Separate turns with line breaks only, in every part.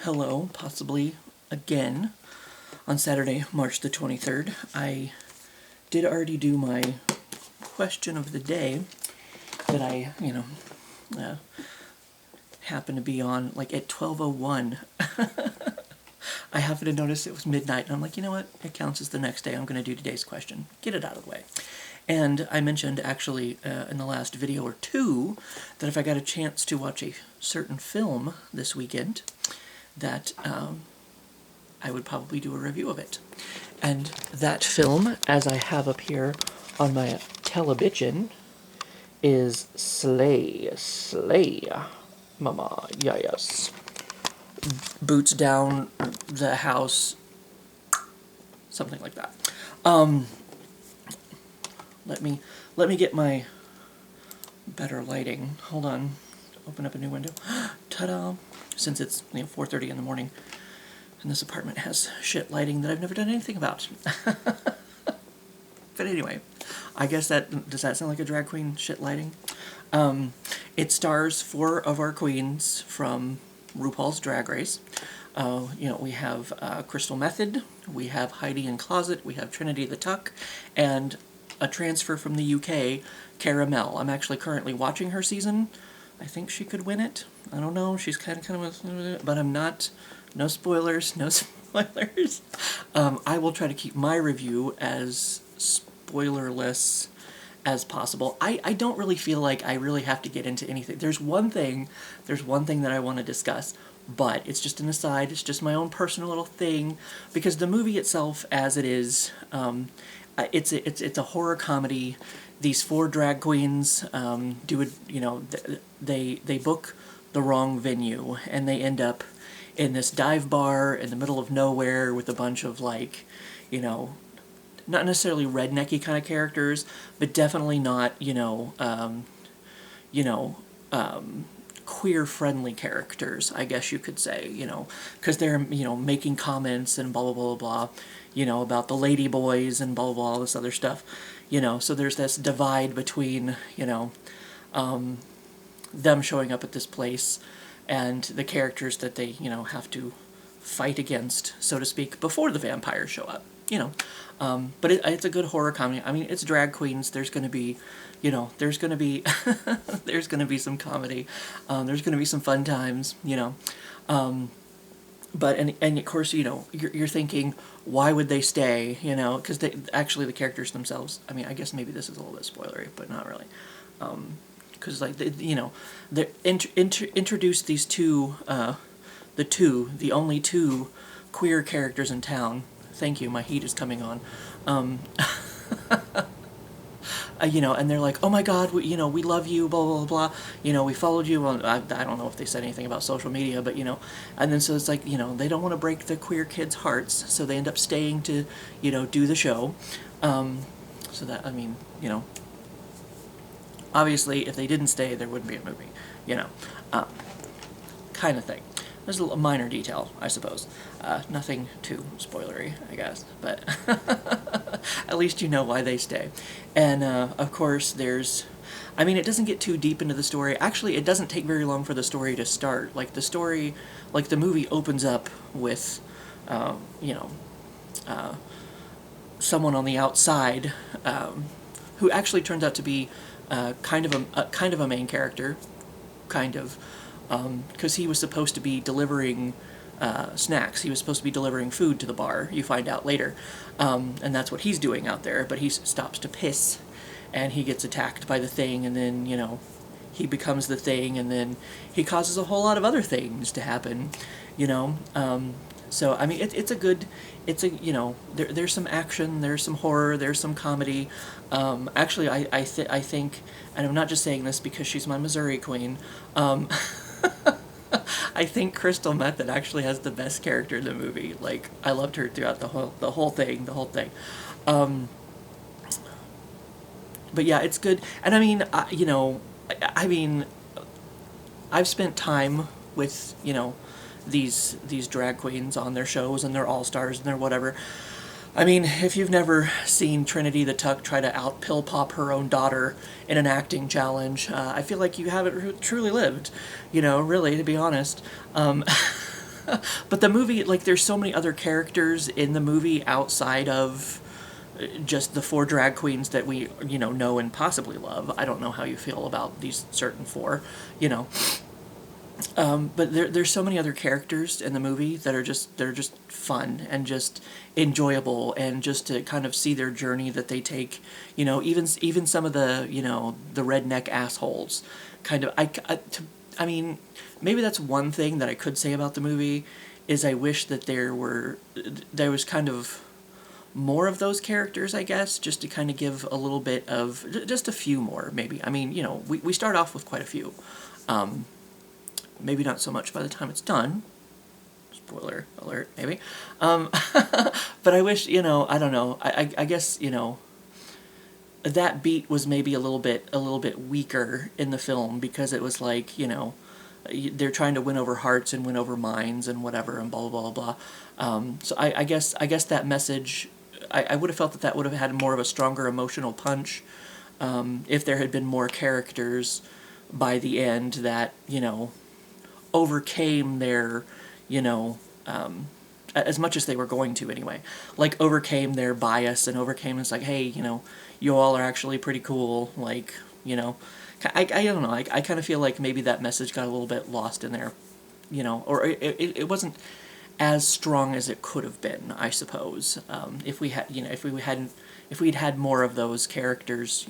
hello, possibly again, on Saturday, March the 23rd. I did already do my question of the day that I, happened to be on, like, at 12:01. I happened to notice it was midnight, and I'm like, you know what? It counts as the next day. I'm going to do today's question. Get it out of the way. And I mentioned, actually, in the last video or two, that if I got a chance to watch a certain film this weekend, that I would probably do a review of it. And that film, as I have up here on my television, is Slay, Mama, yes. Boots down the house, something like that. Let me get my better lighting. Hold on. Open up a new window. Ta-da! Since it's 4:30 in the morning, and this apartment has shit lighting that I've never done anything about. But anyway, I guess does that sound like a drag queen shit lighting? It stars 4 of our queens from RuPaul's Drag Race. We have Crystal Method, we have Heidi in Closet, we have Trinity the Tuck, and a transfer from the UK, Caramel. I'm actually currently watching her season. I think she could win it. I don't know. She's kind of, but I'm not. No spoilers. No spoilers. I will try to keep my review as spoilerless as possible. I don't really feel like I really have to get into anything. There's one thing that I want to discuss, but it's just an aside. It's just my own personal little thing, because the movie itself, as it is, it's a horror comedy. These 4 drag queens they book the wrong venue, and they end up in this dive bar in the middle of nowhere with a bunch of, like, not necessarily rednecky kind of characters, but definitely not, queer-friendly characters, I guess you could say, because they're, making comments and blah, blah, blah, blah, about the lady boys and blah, blah, blah, all this other stuff, so there's this divide between, them showing up at this place and the characters that they, have to fight against, so to speak, before the vampires show up, But it's a good horror comedy. I mean, it's drag queens. There's going to be, there's going to be, there's going to be some comedy. There's going to be some fun times, But, and of course, you're thinking, why would they stay, because actually the characters themselves, I mean, I guess maybe this is a little bit spoilery, but not really. Because, they introduced these two, the only 2 queer characters in town. Thank you, my heat is coming on. And they're like, oh my God, we love you, blah, blah, blah, we followed you. Well, I don't know if they said anything about social media, but, and then so it's like, they don't want to break the queer kids' hearts, so they end up staying to, do the show. So that, I mean, obviously, if they didn't stay, there wouldn't be a movie, kind of thing. There's a minor detail, I suppose. Nothing too spoilery, I guess, but at least you know why they stay. And, of course, it doesn't get too deep into the story. Actually, it doesn't take very long for the story to start. Like, the movie opens up with, someone on the outside, who actually turns out to be kind of a main character, because he was supposed to be delivering snacks. He was supposed to be delivering food to the bar, you find out later. And that's what he's doing out there, but he stops to piss, and he gets attacked by the thing, and then, he becomes the thing, and then he causes a whole lot of other things to happen, So, I mean, there's some action, there's some horror, there's some comedy. Actually, I think, and I'm not just saying this because she's my Missouri queen, I think Crystal Method actually has the best character in the movie. Like, I loved her throughout the whole thing. But yeah, it's good. And I mean, I've spent time with, these drag queens on their shows, and they're all-stars and they're whatever. I mean, if you've never seen Trinity the Tuck try to out-pill pop her own daughter in an acting challenge, I feel like you haven't truly lived, really, to be honest. but the movie, like, there's so many other characters in the movie outside of just the four drag queens that we, know and possibly love. I don't know how you feel about these certain four, you know. But there's so many other characters in the movie that are just fun and just enjoyable, and just to kind of see their journey that they take, even some of the the redneck assholes, kind of I mean, maybe that's one thing that I could say about the movie, is I wish that there was kind of more of those characters, I guess, just to kind of give a little bit of, just a few more, maybe. I mean, we start off with quite a few. Maybe not so much by the time it's done. Spoiler alert, maybe. But I wish, I don't know. I guess, that beat was maybe a little bit weaker in the film, because it was like, they're trying to win over hearts and win over minds and whatever and blah blah blah blah. So I guess that message, I would have felt that would have had more of a stronger emotional punch, if there had been more characters by the end that overcame their, as much as they were going to anyway, like overcame their bias and overcame, it's like, hey, you all are actually pretty cool, like, I don't know, I kind of feel like maybe that message got a little bit lost in there, or it wasn't as strong as it could have been, I suppose, if we had, if we'd had more of those characters,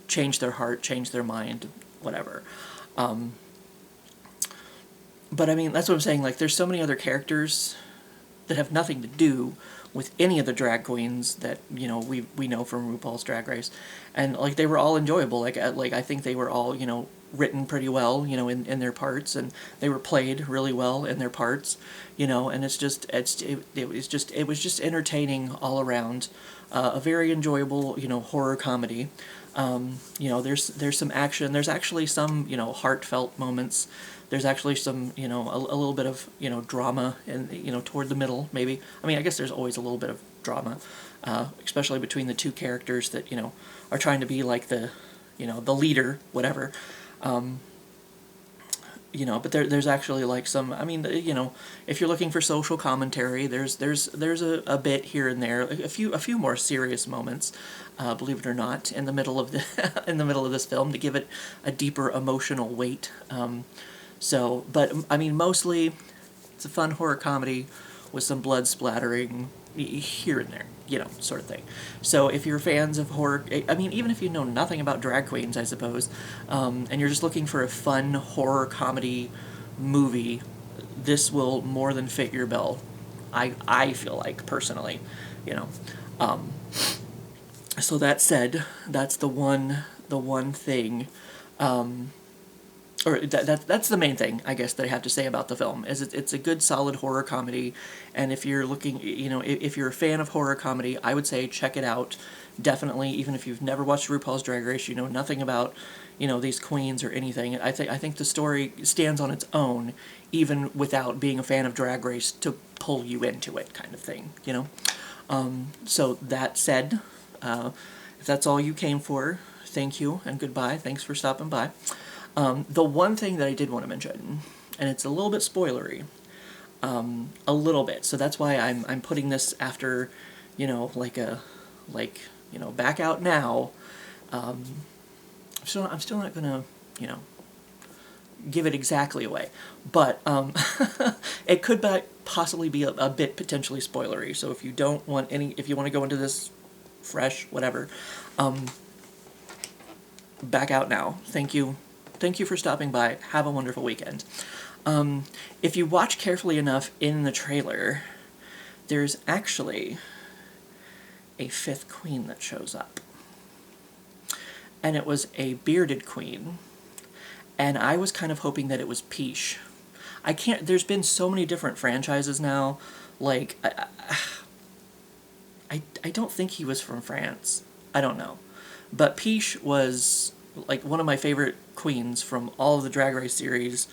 change their heart, change their mind, whatever. But I mean, that's what I'm saying, like, there's so many other characters that have nothing to do with any of the drag queens that, we know from RuPaul's Drag Race. And, like, they were all enjoyable. Like I think they were all, written pretty well, in their parts, and they were played really well in their parts, and it was just entertaining all around. A very enjoyable, horror comedy. There's some action. There's actually some, heartfelt moments. There's actually some, a little bit of, drama in, toward the middle, maybe. I mean, I guess there's always a little bit of drama, especially between the two characters that, are trying to be like the leader, whatever. But there's actually like some, I mean, if you're looking for social commentary, there's a bit here and there, a few more serious moments, believe it or not, in the middle of this film, to give it a deeper emotional weight. But I mean, mostly it's a fun horror comedy with some blood splattering here and there, sort of thing. So if you're fans of horror, I mean, even if you know nothing about drag queens, I suppose, and you're just looking for a fun horror comedy movie, this will more than fit your bill. I feel like, personally, So that said, that's the one thing. Or that's the main thing, I guess, that I have to say about the film, is it's a good, solid horror comedy, and if you're looking, if you're a fan of horror comedy, I would say check it out, definitely, even if you've never watched RuPaul's Drag Race, you know nothing about, these queens or anything. I think the story stands on its own, even without being a fan of Drag Race, to pull you into it, kind of thing, So that said, if that's all you came for, thank you and goodbye. Thanks for stopping by. The one thing that I did want to mention, and it's a little bit spoilery, a little bit, so that's why I'm putting this after, back out now. I'm still not gonna, give it exactly away, but it could possibly be a bit potentially spoilery. So if you want to go into this fresh, whatever, back out now. Thank you. Thank you for stopping by. Have a wonderful weekend. If you watch carefully enough in the trailer, there's actually a fifth queen that shows up. And it was a bearded queen. And I was kind of hoping that it was Peach. There's been so many different franchises now. Like, I don't think he was from France. I don't know. But Peach was like one of my favorite queens from all of the Drag Race series,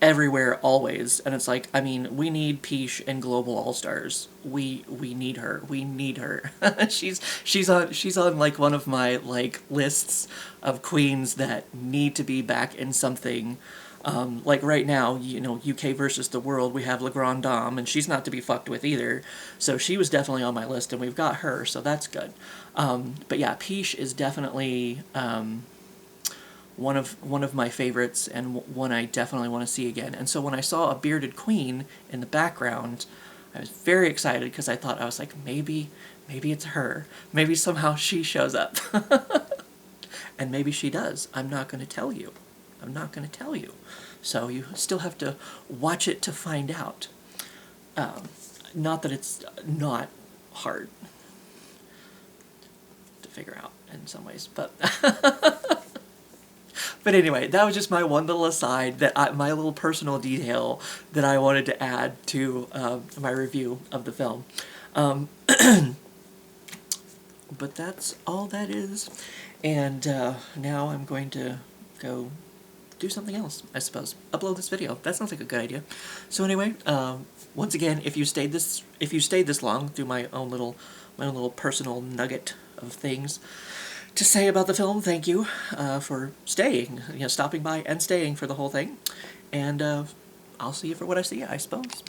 everywhere, always. And it's like, I mean, we need Peach in Global All-Stars. We need her. We need her. she's on like one of my like lists of queens that need to be back in something Like right now, you know, UK versus the world, we have La Grande Dame, and she's not to be fucked with either. So she was definitely on my list, and we've got her, so that's good. But yeah, Peach is definitely one of my favorites, and one I definitely want to see again. And so when I saw a bearded queen in the background, I was very excited because I was like, maybe it's her. Maybe somehow she shows up. And maybe she does. I'm not going to tell you. I'm not going to tell you. So you still have to watch it to find out. Not that it's not hard to figure out in some ways, but but anyway, that was just my one little aside, my little personal detail that I wanted to add to my review of the film. But that's all that is, and now I'm going to go do something else, I suppose. Upload this video. That sounds like a good idea. So anyway, once again, if you stayed this long through my own little personal nugget of things to say about the film, thank you for staying, stopping by and staying for the whole thing. And I'll see you for what I see, I suppose.